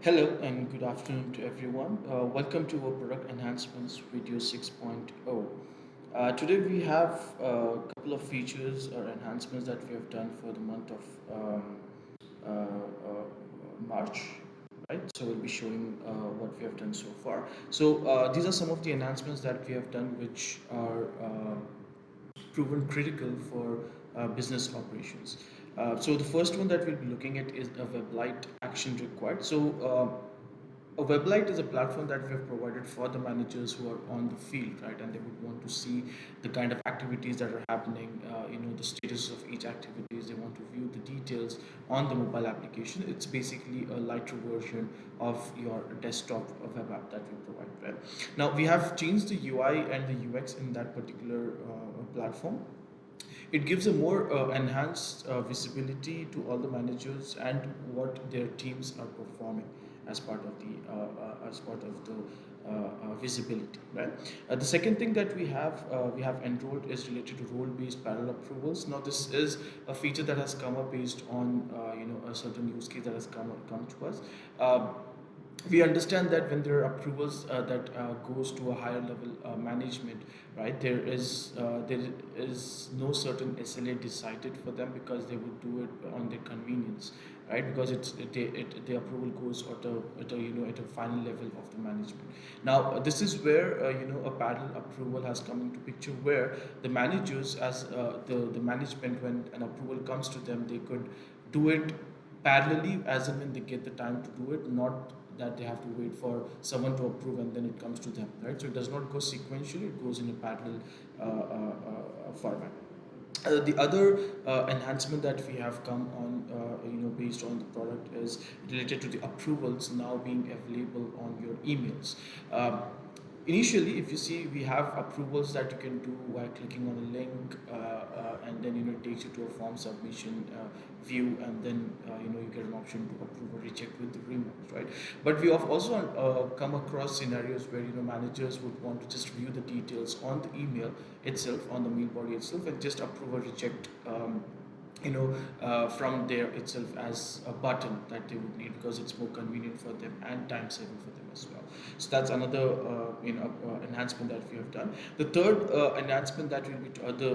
Hello and good afternoon to everyone. Welcome to our product enhancements video 6.0. Today we have a couple of features or enhancements that we have done for the month of March, right? So we'll be showing what we have done so far. So these are some of the enhancements that we have done which are proven critical for business operations. So the first one that we'll be looking at is a web Lite Action Required. A web Lite is a platform that we have provided for the managers who are on the field, right? And they would want to see the kind of activities that are happening, the status of each activities. They want to view the details on the mobile application. It's basically a lighter version of your desktop web app that we provide. Right? Now we have changed the UI and the UX in that particular platform. It gives a more enhanced visibility to all the managers and what their teams are performing as part of the visibility, right? The second thing that we have enrolled is related to role-based parallel approvals. Now this is a feature that has come up based on a certain use case that has come to us. We understand that when there are approvals that goes to a higher level management, right, there is no certain SLA decided for them because they would do it on their convenience, right? Because the approval goes at a final level of the management. Now this is where a parallel approval has come into picture, where the managers as the management, when an approval comes to them, they could do it parallelly as and when they get the time to do it, not that they have to wait for someone to approve and then it comes to them, right? So it does not go sequentially, it goes in a parallel format. The other enhancement that we have come on, based on the product, is related to the approvals now being available on your emails. Initially, if you see, we have approvals that you can do by clicking on a link, and then it takes you to a form submission view, and then you get an option to approve or reject with the remarks, right? But we have also come across scenarios where managers would want to just view the details on the email itself, on the mail body itself, and just approve or reject. From there itself as a button that they would need, because it's more convenient for them and time saving for them as well. So that's another enhancement that we have done. The third enhancement that will be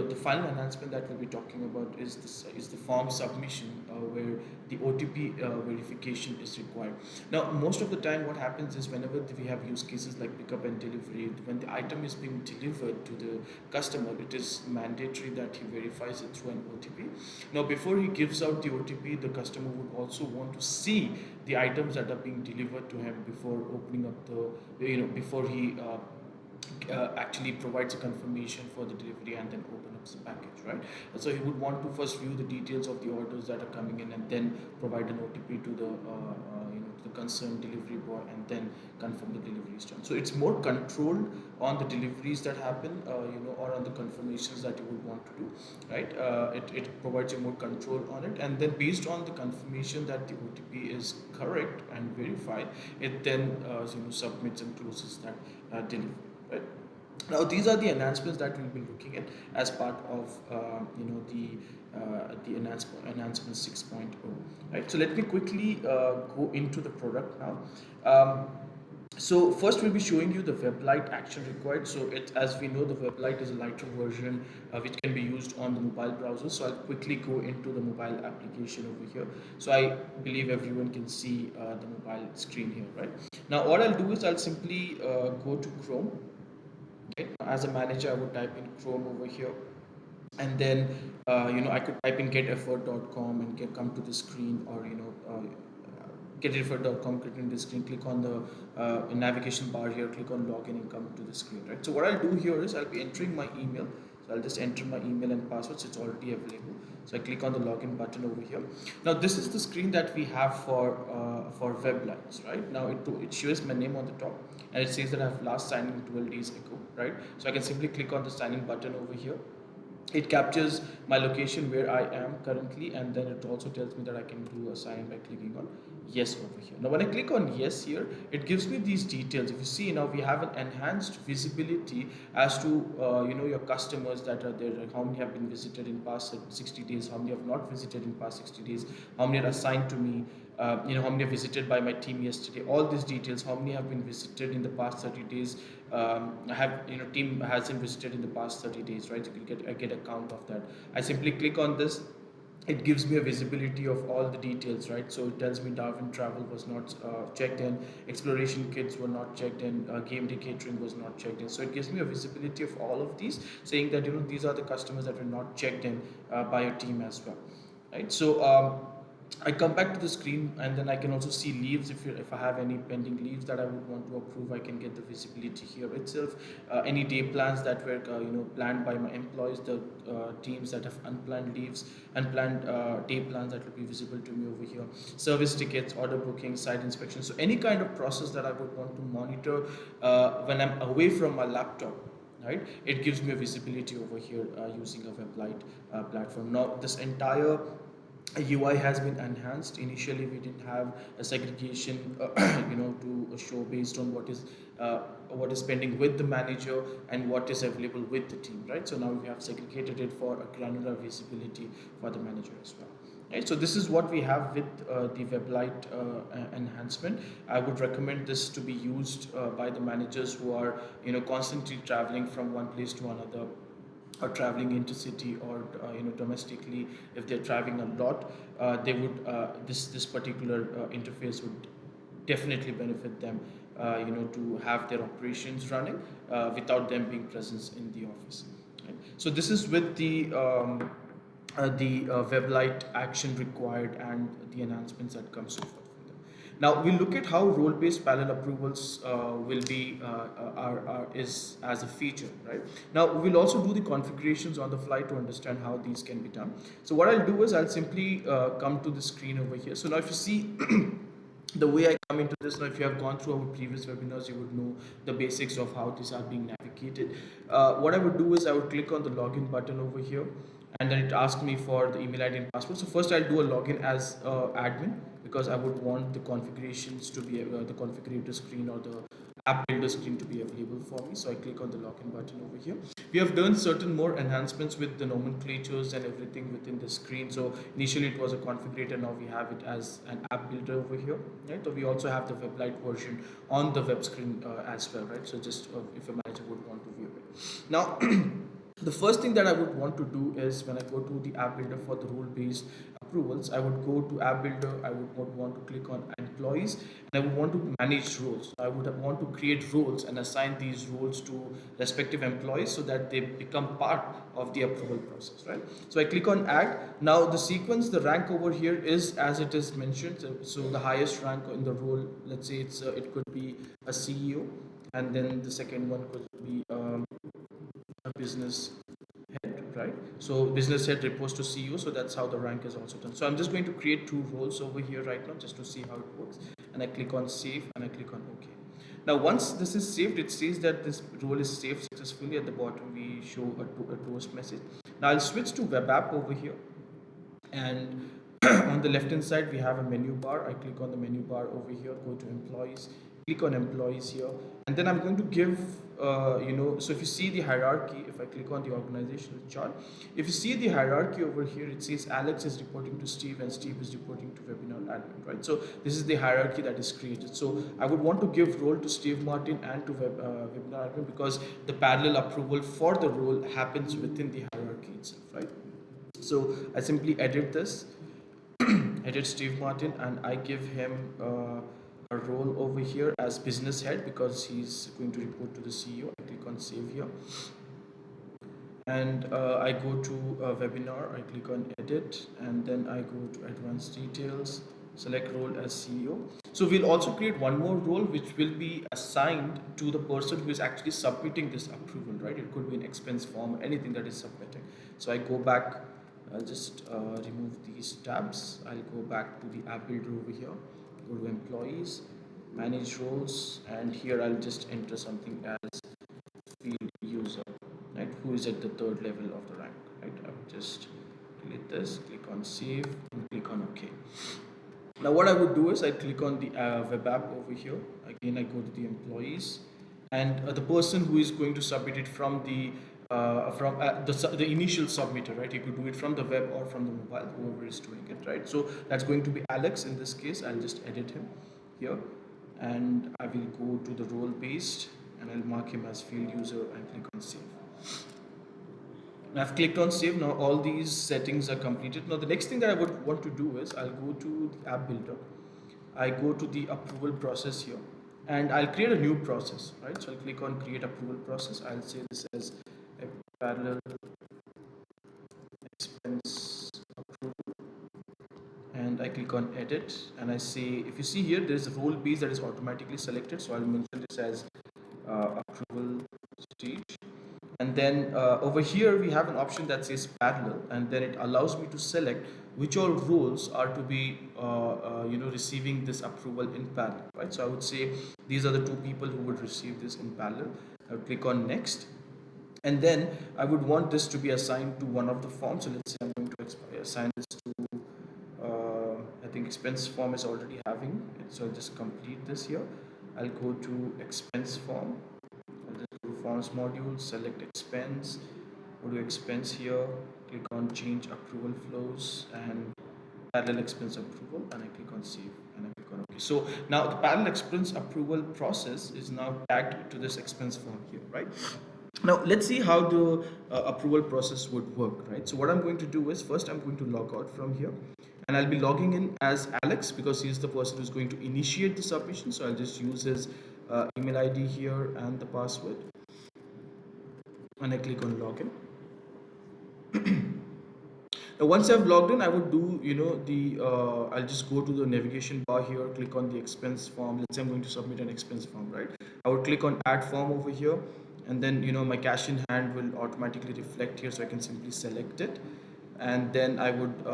the final enhancement that we'll be talking about is the form submission, where the OTP verification is required. Now most of the time what happens is, whenever we have use cases like pickup and delivery, when the item is being delivered to the customer, it is mandatory that he verifies it through an OTP. Now, before he gives out the OTP, the customer would also want to see the items that are being delivered to him before opening up before he actually provides a confirmation for the delivery and then open up the package, right? So he would want to first view the details of the orders that are coming in and then provide an OTP to the concerned delivery boy, and then confirm the delivery is done. So it's more controlled on the deliveries that happen, or on the confirmations that you would want to do, right? It provides you more control on it, and then based on the confirmation that the OTP is correct and verified, it then submits and closes that delivery. Right. Now these are the enhancements that we'll be looking at as part of the enhancement 6.0. Right. So let me quickly go into the product now. So first we'll be showing you the web Lite Action Required. So as we know, the web Lite is a lighter version which can be used on the mobile browser. So I'll quickly go into the mobile application over here. So I believe everyone can see the mobile screen here, right? Now what I'll do is I'll simply go to Chrome. Okay. As a manager, I would type in Chrome over here, and then I could type in geteffort.com and come to the screen, or geteffort.com, click on the screen, click on the navigation bar here, click on login and come to the screen, right? So what I'll do here is I'll be entering my email. So I'll just enter my email and passwords. It's already available. So I click on the login button over here. Now this is the screen that we have for web Lites, right? Now it shows my name on the top, and it says that I've last signed in 12 days ago, right? So I can simply click on the sign in button over here. It captures my location where I am currently, and then it also tells me that I can do a sign by clicking on yes over here. Now when I click on yes here, it gives me these details. If you see, now we have an enhanced visibility as to your customers that are there, like how many have been visited in past 60 days, how many have not visited in past 60 days, how many are assigned to me, how many are visited by my team yesterday, all these details, how many have been visited in the past 30 days, have team hasn't visited in the past 30 days, right? You can get a count of that. I simply click on this. It gives me a visibility of all the details, right? So it tells me Darwin travel was not checked in, exploration kids were not checked in, game day catering was not checked in. So it gives me a visibility of all of these, saying that these are the customers that were not checked in by your team as well, right? So I come back to the screen, and then I can also see leaves. If I have any pending leaves that I would want to approve, I can get the visibility here itself. Any day plans that were planned by my employees, the teams that have unplanned leaves, unplanned day plans, that will be visible to me over here. Service tickets, order booking, site inspection. So any kind of process that I would want to monitor when I'm away from my laptop, right? It gives me a visibility over here using a Weblite platform. Now this entire UI has been enhanced. Initially, we didn't have a segregation, to show based on what is pending with the manager and what is available with the team, right? So now we have segregated it for a granular visibility for the manager as well. Right, so this is what we have with the Weblite enhancement. I would recommend this to be used by the managers who are constantly traveling from one place to another, or traveling intercity, or domestically. If they're traveling a lot, they would this particular interface would definitely benefit them, to have their operations running without them being present in the office, right? So this is with the Weblite action required and the enhancements that comes so forth from them. Now we look at how role-based parallel approvals will be is as a feature, right? Now we'll also do the configurations on the fly to understand how these can be done. So what I'll do is I'll simply come to the screen over here. So now if you see the way I come into this, now if you have gone through our previous webinars, you would know the basics of how these are being navigated. What I would do is I would click on the login button over here, and then it asks me for the email ID and password. So first I'll do a login as admin, because I would want the configurations to be the configurator screen or the app builder screen to be available for me. So I click on the login button over here. We have done certain more enhancements with the nomenclatures and everything within the screen. So initially it was a configurator, now we have it as an app builder over here, right? So we also have the Weblite version on the web screen as well, right? So just if a manager would want to view it. Now the first thing that I would want to do is, when I go to the app builder for the role-based approvals, I would go to app builder. I would want to click on employees, and I would want to manage roles. I would want to create roles and assign these roles to respective employees so that they become part of the approval process, right? So I click on add. Now the sequence, the rank over here is as it is mentioned. So the highest rank in the role, let's say it could be a CEO, and then the second one could be a business head, right? So business head reports to CEO, so that's how the rank is also done. So I'm just going to create two roles over here right now, just to see how it works, and I click on save and I click on OK. Now once this is saved, it says that this role is saved successfully. At the bottom we show a toast message. Now I'll switch to web app over here, and on the left hand side we have a menu bar. I click on the menu bar over here, go to employees, click on employees here, and then I'm going to give so if you see the hierarchy, if I click on the organizational chart, if you see the hierarchy over here, it says Alex is reporting to Steve and Steve is reporting to webinar admin, right? So this is the hierarchy that is created. So I would want to give role to Steve Martin and to webinar admin, because the parallel approval for the role happens within the hierarchy itself, right? So I simply edit this, edit Steve Martin, and I give him a role over here as business head, because he's going to report to the CEO. I click on save here, and I go to webinar. I click on edit, and then I go to advanced details, select role as CEO. So we'll also create one more role which will be assigned to the person who is actually submitting this approval, right? It could be an expense form, anything that is submitting. So I go back, I'll just remove these tabs. I'll go back to the app builder over here, go to employees, manage roles, and here I'll just enter something as field user, right? Who is at the third level of the rank, right? I'll just delete this, click on save, and click on OK. Now what I would do is I click on the web app over here. Again, I go to the employees, and the person who is going to submit it from the from the initial submitter, right? You could do it from the web or from the mobile, whoever is doing it, right? So that's going to be Alex in this case. I'll just edit him here, and I will go to the role based, and I'll mark him as field user and click on save. Now I've clicked on save. Now all these settings are completed. Now the next thing that I would want to do is I'll go to the app builder. I go to the approval process here, and I'll create a new process, right? So I'll click on create approval process. I'll say this as a parallel expense approval, and I click on edit, and I say, if you see here, there's a role base that is automatically selected. So I'll mention this as approval stage. And then over here we have an option that says parallel, and then it allows me to select which all roles are to be receiving this approval in parallel, right? So I would say these are the two people who would receive this in parallel. I would click on next, and then I would want this to be assigned to one of the forms. So let's say I'm going to assign this to I think expense form is already having it, so I'll just complete this here. I'll go to expense form, forms module, select expense, go to expense here, click on change approval flows and parallel expense approval, and I click on save, and I click on OK. So now the parallel expense approval process is now tagged to this expense form here, right? Now let's see how the approval process would work, right? So what I'm going to do is, first I'm going to log out from here, and I'll be logging in as Alex because he's the person who's going to initiate the submission. So I'll just use his email ID here and the password, and I click on login. Now once I've logged in, I would do I'll just go to the navigation bar here, click on the expense form. Let's say I'm going to submit an expense form, right? I would click on add form over here, and then my cash in hand will automatically reflect here, so I can simply select it, and then I would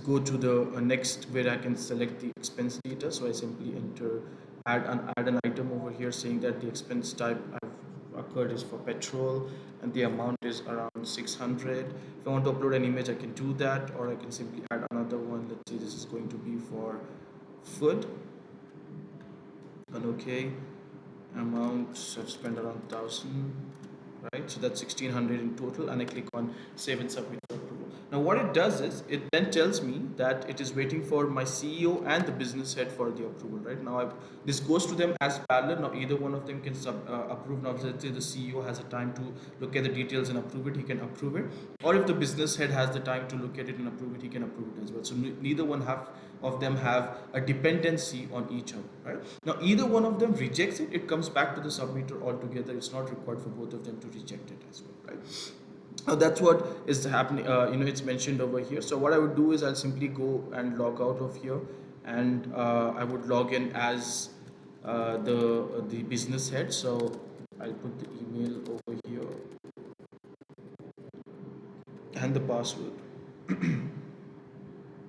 go to the next, where I can select the expense data. So I simply enter add an item over here saying that the expense type I've occurred is for petrol, and the amount is around 600. If I want to upload an image, I can do that, or I can simply add another one. Let's say this is going to be for food, and okay, amount I've spent around 1,000, right? So that's 1,600 in total, and I click on save and submit for approval. Now what it does is, it then tells me that it is waiting for my CEO and the business head for the approval, right? Now this goes to them as parallel. Now either one of them can approve. Now let's say the CEO has a time to look at the details and approve it, he can approve it, or if the business head has the time to look at it and approve it, he can approve it as well. So neither one of them have a dependency on each other, right? Now either one of them rejects it, it comes back to the submitter altogether. It's not required for both of them to reject it as well, right? Now that's what is happening. It's mentioned over here. So what I would do is I'll simply go and log out of here, and I would log in as the business head. So I'll put the email over here and the password.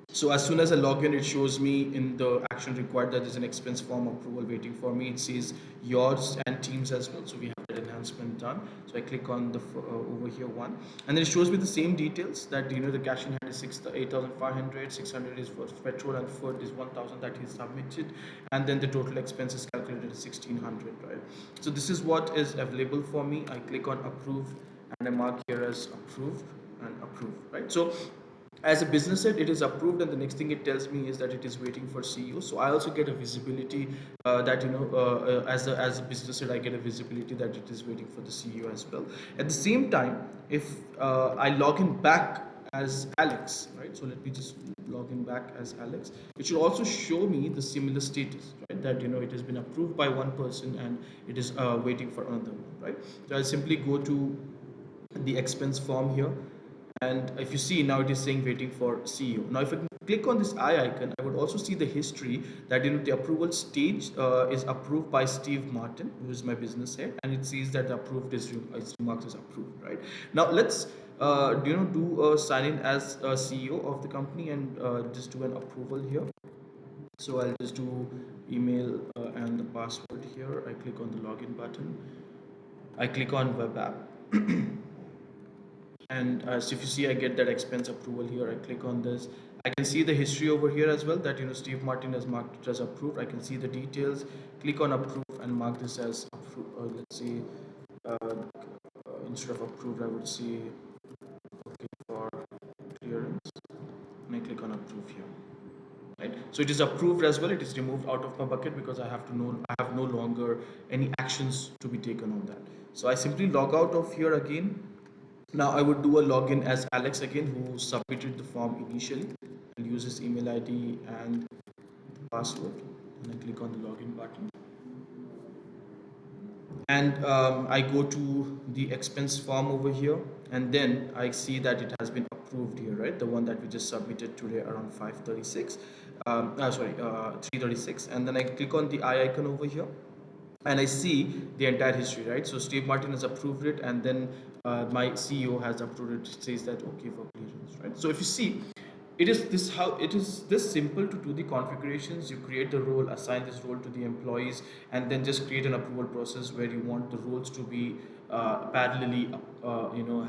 So as soon as I log in, it shows me in the action required that there's an expense form approval waiting for me. It says yours and teams as well. So we have that enhancement done. So I click on the over here one, and then it shows me the same details that the cash in hand is 8,500, 600 is for petrol, and food is 1,000 that is submitted, and then the total expense is calculated as 1,600, right? So this is what is available for me. I click on approve, and I mark here as approved and approved, right? So as a business head, it is approved, and the next thing it tells me is that it is waiting for CEO. So I also get a visibility that as a business head, I get a visibility that it is waiting for the CEO as well. At the same time, if I log in back as Alex, right? So let me just log in back as Alex. It should also show me the similar status, right? That it has been approved by one person and it is waiting for another one, right? So I'll simply go to the expense form here, and if you see, now it is saying waiting for CEO. Now if I click on this eye icon, I would also see the history that the approval stage is approved by Steve Martin, who is my business head, and it says that approved is remarked as approved, right? Now let's do a sign in as a CEO of the company, and just do an approval here. So I'll just do email and the password here. I click on the login button, I click on web app. And so if you see, I get that expense approval here. I click on this. I can see the history over here as well, that Steve Martin has marked it as approved. I can see the details. Click on approve and mark this as approved. Let's say instead of approved, I would say okay for clearance, and I click on approve here. Right, so it is approved as well. It is removed out of my bucket because I have no longer any actions to be taken on that. So I simply log out of here again. Now I would do a login as Alex again, who submitted the form initially, and use his email ID and password, and I click on the login button, and I go to the expense form over here, and then I see that it has been approved here, right? The one that we just submitted today around 5:36, 3:36, and then I click on the eye icon over here, and I see the entire history, right? So Steve Martin has approved it, and then my CEO has approved it. It says that okay for clearance, right? So if you see, it is this simple to do the configurations. You create the role, assign this role to the employees, and then just create an approval process where you want the roles to be parallelly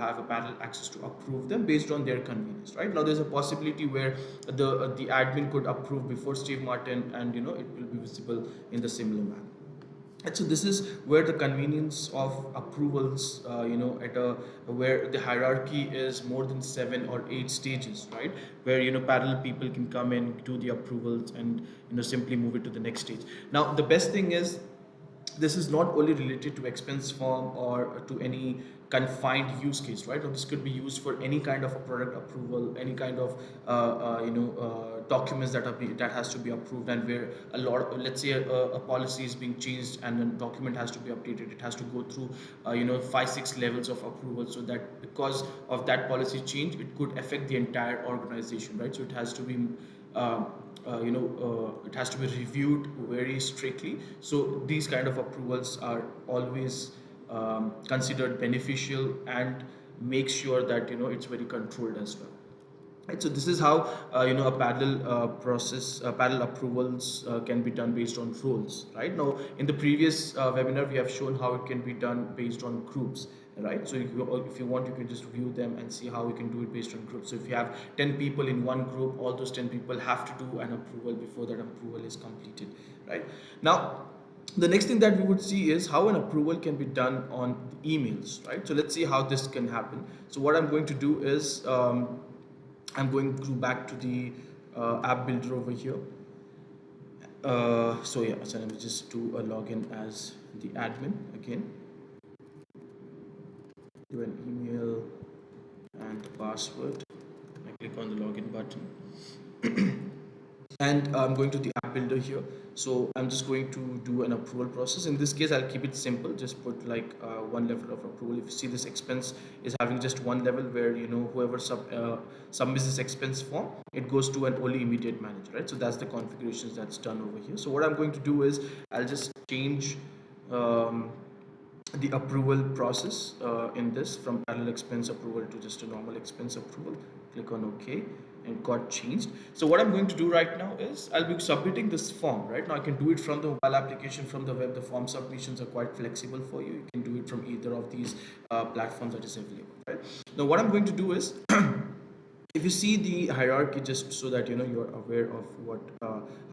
have a parallel access to approve them based on their convenience. Right now there's a possibility where the admin could approve before Steve Martin, and it will be visible in the similar manner. And so this is where the convenience of approvals, where the hierarchy is more than 7 or 8 stages, right? Where parallel people can come in, do the approvals, and simply move it to the next stage. Now the best thing is, this is not only related to expense form or to any confined use case, right? Or this could be used for any kind of a product approval, any kind of documents that has to be approved, and where let's say a policy is being changed and a document has to be updated. It has to go through 5-6 levels of approval, so that because of that policy change, it could affect the entire organization, right? So it has to be it has to be reviewed very strictly. So these kind of approvals are always considered beneficial, and make sure that it's very controlled as well. Right, so this is how a parallel parallel approvals can be done based on roles. Right now, in the previous webinar, we have shown how it can be done based on groups. Right, so if you want, you can just view them and see how we can do it based on groups. So if you have 10 people in one group, all those 10 people have to do an approval before that approval is completed. Right now, the next thing that we would see is how an approval can be done on emails. Right, so let's see how this can happen. So what I'm going to do is I'm going to back to the app builder over here. So let me just do a login as the admin again. Do an email and password. I click on the login button. And I'm going to the app builder here. So I'm just going to do an approval process. In this case, I'll keep it simple. Just put like one level of approval. If you see, this expense is having just one level, where whoever submits this expense form, it goes to an only immediate manager, right? So that's the configurations that's done over here. So what I'm going to do is I'll just change the approval process in this from parallel expense approval to just a normal expense approval. Click on OK, and it got changed. So what I'm going to do right now is I'll be submitting this form. Right now I can do it from the mobile application, from the web. The form submissions are quite flexible for you. You can do it from either of these platforms that is available. Right now, what I'm going to do is if you see the hierarchy, just so that you're aware of what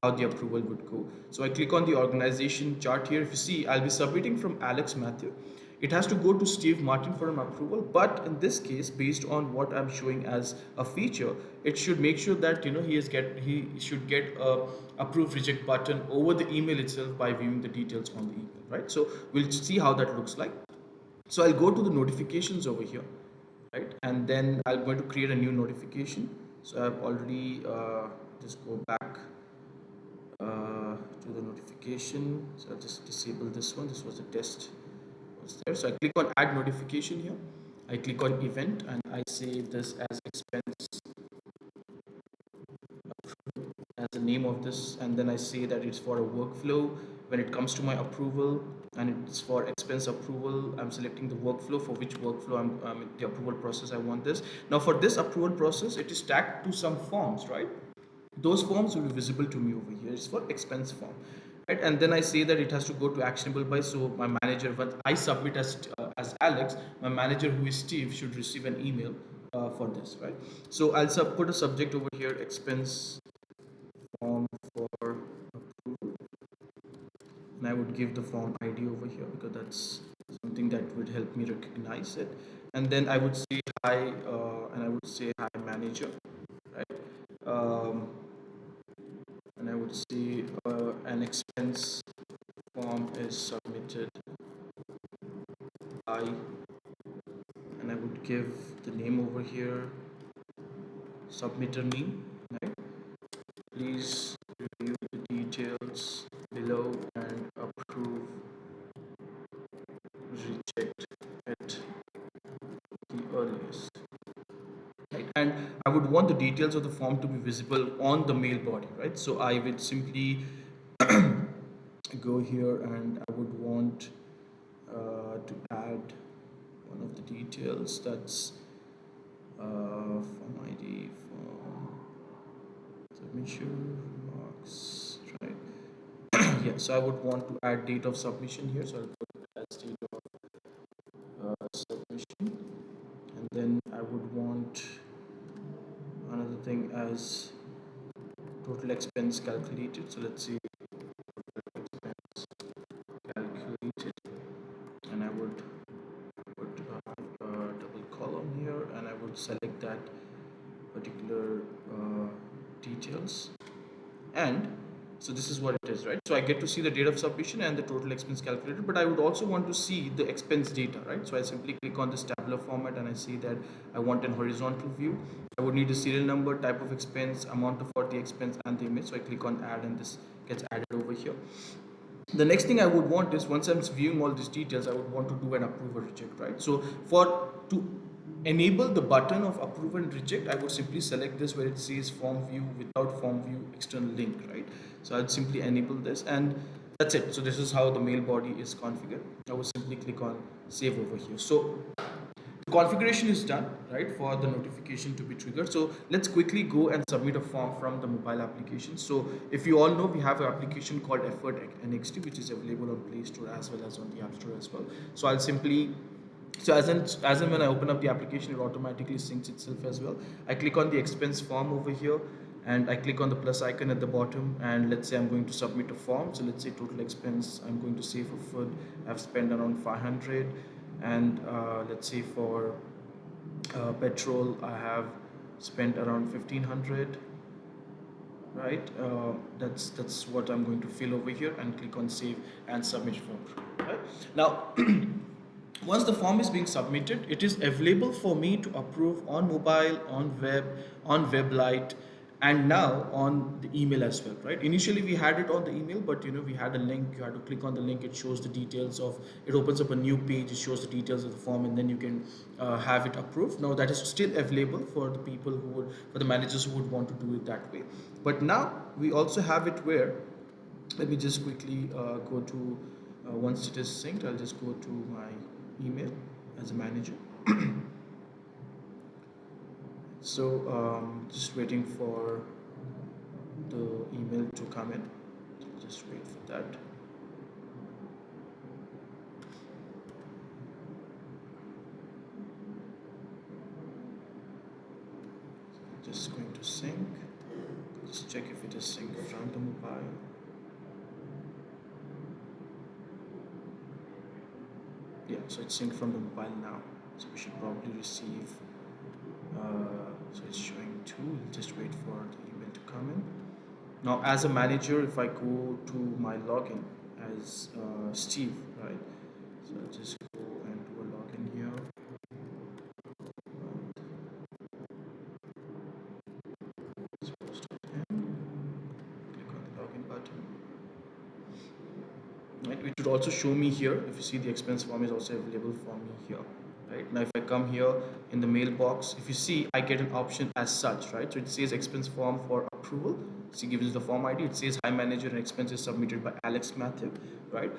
how the approval would go. So I click on the organization chart here. If you see, I'll be submitting from Alex Matthew. It has to go to Steve Martin for an approval, but in this case, based on what I'm showing as a feature, it should make sure that he should get a approve reject button over the email itself by viewing the details on the email, right? So we'll see how that looks like. So I'll go to the notifications over here, right? And then I'm going to create a new notification. So I've already just go back to the notification. So I'll just disable this one. This was the test was there. So I click on add notification here. I click on event, and I say this as expense as the name of this, and then I say that it's for a workflow. When it comes to my approval and it's for expense approval, I'm selecting the workflow, for which workflow I'm the approval process I want this. Now for this approval process, it is tagged to some forms, right? Those forms will be visible to me over here. It's for expense form, right? And then I say that it has to go to actionable by. So my manager, what I submit as Alex, my manager, who is Steve, should receive an email for this, right? So I'll put a subject over here, expense form for approval, and I would give the form ID over here, because that's something something that would help me recognize it. And then I would say hi, and I would say hi manager, right? And I would say an expense form is submitted by, and I would give the name over here, submitter name, right? Please review the details below and approve, reject at the earliest. Right. And I would want the details of the form to be visible on the mail body, right? So I would simply go here and I would want to add one of the details, that's form ID, form submission, remarks, right? Yeah, so I would want to add date of submission here, so I'll put it as date of submission, and then I would want another thing as total expense calculated. So let's see, total expense calculated, and I would put a double column here, and I would select that particular details. And so this is what it is, right? So I get to see the date of submission and the total expense calculated, but I would also want to see the expense data, right? So I simply click on this tabular format and I see that I want an horizontal view. I would need a serial number, type of expense, amount for the expense, and the image. So I click on add and this gets added over here. The next thing I would want is, once I'm viewing all these details, I would want to do an approve or reject, right? So to enable the button of approve and reject, I would simply select this where it says form view without form view external link, right? So I'd simply enable this, and that's it. So this is how the mail body is configured. I would simply click on save over here. So the configuration is done, right, for the notification to be triggered. So let's quickly go and submit a form from the mobile application. So if you all know, we have an application called Effort NXT, which is available on Play Store as well as on the App Store as well. So I'll simply, so as and when I open up the application, it automatically syncs itself as well. I click on the expense form over here, and I click on the plus icon at the bottom, and let's say I'm going to submit a form. So let's say total expense, I'm going to say for food I've spent around 500, and let's say for petrol I have spent around 1500, right? That's what I'm going to fill over here, and click on save and submit form, right? Now once the form is being submitted, it is available for me to approve on mobile, on web Lite, and now on the email as well, right? Initially we had it on the email, but we had a link. You had to click on the link. It shows the details of, it opens up a new page. It shows the details of the form, and then you can have it approved. Now that is still available for the people who would, for the managers who would want to do it that way. But now we also have it where, let me just quickly go to, once it is synced, I'll just go to my email as a manager. So just waiting for the email to come in. Just wait for that. Just going to sync. Just check if it is synced from the mobile. Yeah, so it's synced from the mobile now. So we should probably receive. So it's showing 2. We'll just wait for the email to come in. Now, as a manager, if I go to my login as Steve, right? So I'll just go and do a login here. Click on the login button. Right, it would also show me here. If you see, the expense form is also available for me here. Right, now if I come here in the mailbox, if you see, I get an option as such, right? So it says expense form for approval. So it gives the form ID. It says hi manager, and expenses submitted by Alex Matthew, right?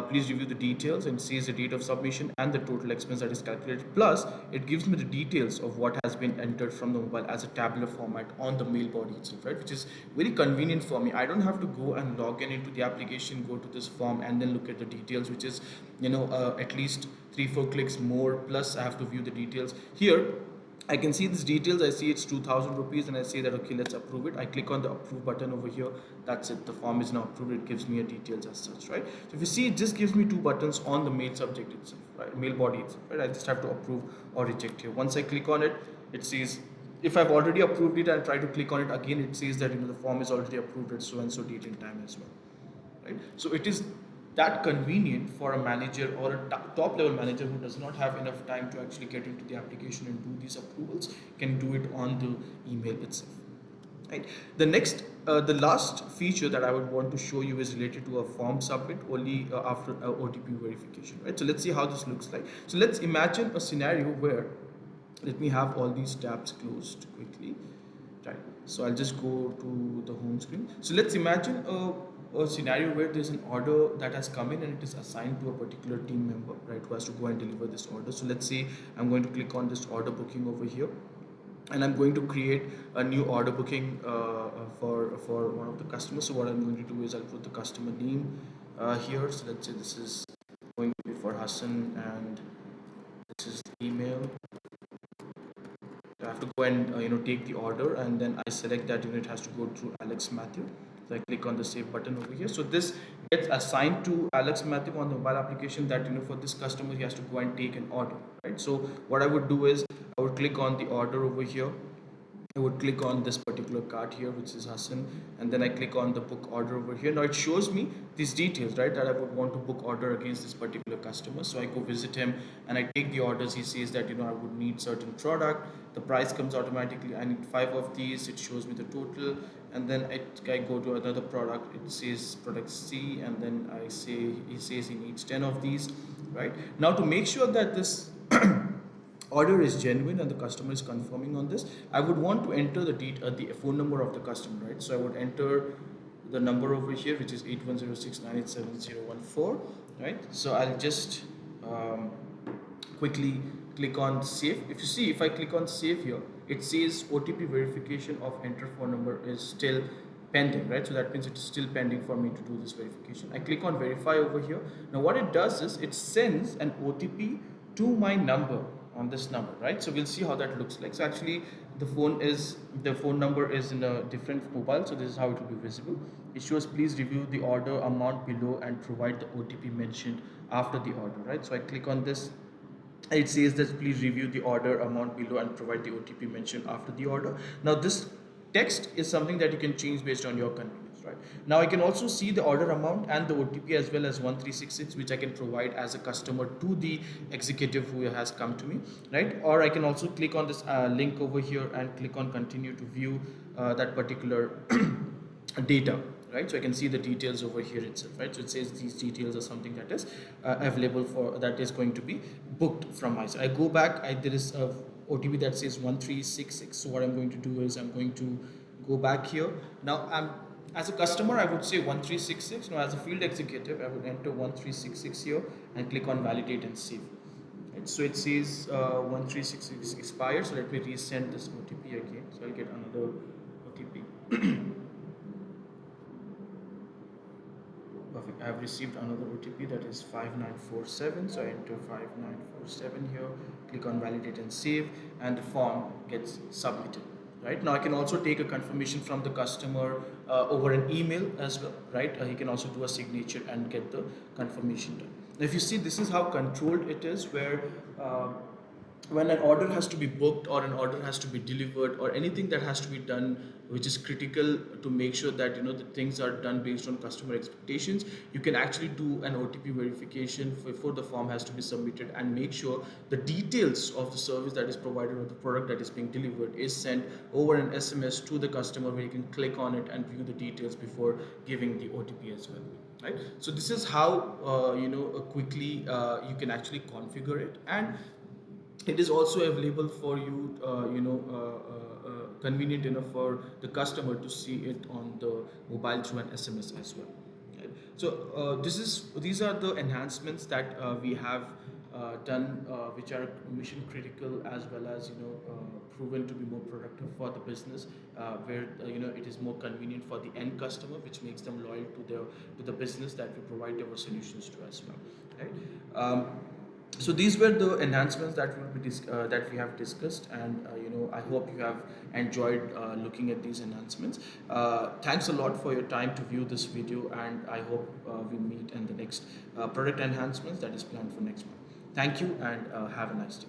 Please review the details, and it says the date of submission and the total expense that is calculated. Plus it gives me the details of what has been entered from the mobile as a tabular format on the mail body itself, right? Which is very convenient for me. I don't have to go and log in into the application, go to this form, and then look at the details, which is at least 3-4 clicks more, plus I have to view the details. Here I can see these details. I see it's 2000 rupees and I say that okay, let's approve it. I click on the approve button over here. That's it. The form is now approved. It gives me a details as such, right? So if you see, it just gives me two buttons on the mail subject itself, right? Mail body itself, right? I just have to approve or reject here. Once I click on it, it says if I've already approved it and try to click on it again, it says that the form is already approved at so and so date and time as well, right? So it is that convenient for a manager or a top level manager who does not have enough time to actually get into the application and do these approvals, can do it on the email itself, right? The next the last feature that I would want to show you is related to a form submit only after OTP verification, right? So let's see how this looks like. So let's imagine a scenario where, let me have all these tabs closed quickly, right? So I'll just go to the home screen. So let's imagine a scenario where there's an order that has come in and it is assigned to a particular team member, right, who has to go and deliver this order. So let's say I'm going to click on this order booking over here, and I'm going to create a new order booking for one of the customers. So what I'm going to do is I'll put the customer name here. So let's say this is going to be for Hassan, and this is the email. I have to go and take the order, and then I select that it has to go through Alex Matthew. So I click on the save button over here. So this gets assigned to Alex Matthew on the mobile application, that for this customer he has to go and take an order, right? So what I would do is I would click on the order over here. I would click on this particular card here, which is Hassan, and then I click on the book order over here. Now it shows me these details, right, that I would want to book order against this particular customer. So I go visit him and I take the orders. He says that I would need certain product. The price comes automatically. I need 5 of these. It shows me the total, and then I go to another product. It says product C, and then he says he needs 10 of these, right? Now to make sure that this order is genuine and the customer is confirming on this, I would want to enter the phone number of the customer, right? So I would enter the number over here, which is 8106987014, right? So I'll just quickly click on save. If you see, if I click on save here, it says OTP verification of enter phone number is still pending, right? So that means it is still pending for me to do this verification. I click on verify over here. Now what it does is it sends an OTP to my number, on this number, right? So we'll see how that looks like. So actually the phone number is in a different mobile, so this is how it will be visible. It shows please review the order amount below and provide the OTP mentioned after the order, right? So I click on this. It says that please review the order amount below and provide the OTP mentioned after the order. Now this text is something that you can change based on your convenience, right? Now I can also see the order amount and the OTP as well as 1366, which I can provide as a customer to the executive who has come to me, right? Or I can also click on this link over here and click on continue to view that particular data, right? So I can see the details over here itself, right? So it says these details are something that is available for, that is going to be booked from my side. I go back, there is a OTP that says 1366. So what I'm going to do is I'm going to go back here. Now as a customer I would say 1366. Now as a field executive I would enter 1366 here and click on validate and save. Right? So it says 1366 expired. So let me resend this OTP again. So I'll get another OTP. Perfect. I have received another OTP that is 5947. So I enter 5947 here, click on validate and save, and the form gets submitted. Right now I can also take a confirmation from the customer over an email as well, right? He can also do a signature and get the confirmation done. Now if you see, this is how controlled it is, where when an order has to be booked or an order has to be delivered or anything that has to be done which is critical to make sure that the things are done based on customer expectations, you can actually do an OTP verification before the form has to be submitted and make sure the details of the service that is provided or the product that is being delivered is sent over an SMS to the customer, where you can click on it and view the details before giving the OTP as well, right? So this is how quickly you can actually configure it, and it is also available for you, convenient enough for the customer to see it on the mobile through an SMS as well. Right? So these are the enhancements that we have done, which are mission critical as well as proven to be more productive for the business, where it is more convenient for the end customer, which makes them loyal to the business that we provide our solutions to as well. Right? So these were the enhancements that that we have discussed, and I hope you have enjoyed looking at these enhancements. Thanks a lot for your time to view this video, and I hope we meet in the next product enhancements that is planned for next month. Thank you, and have a nice day.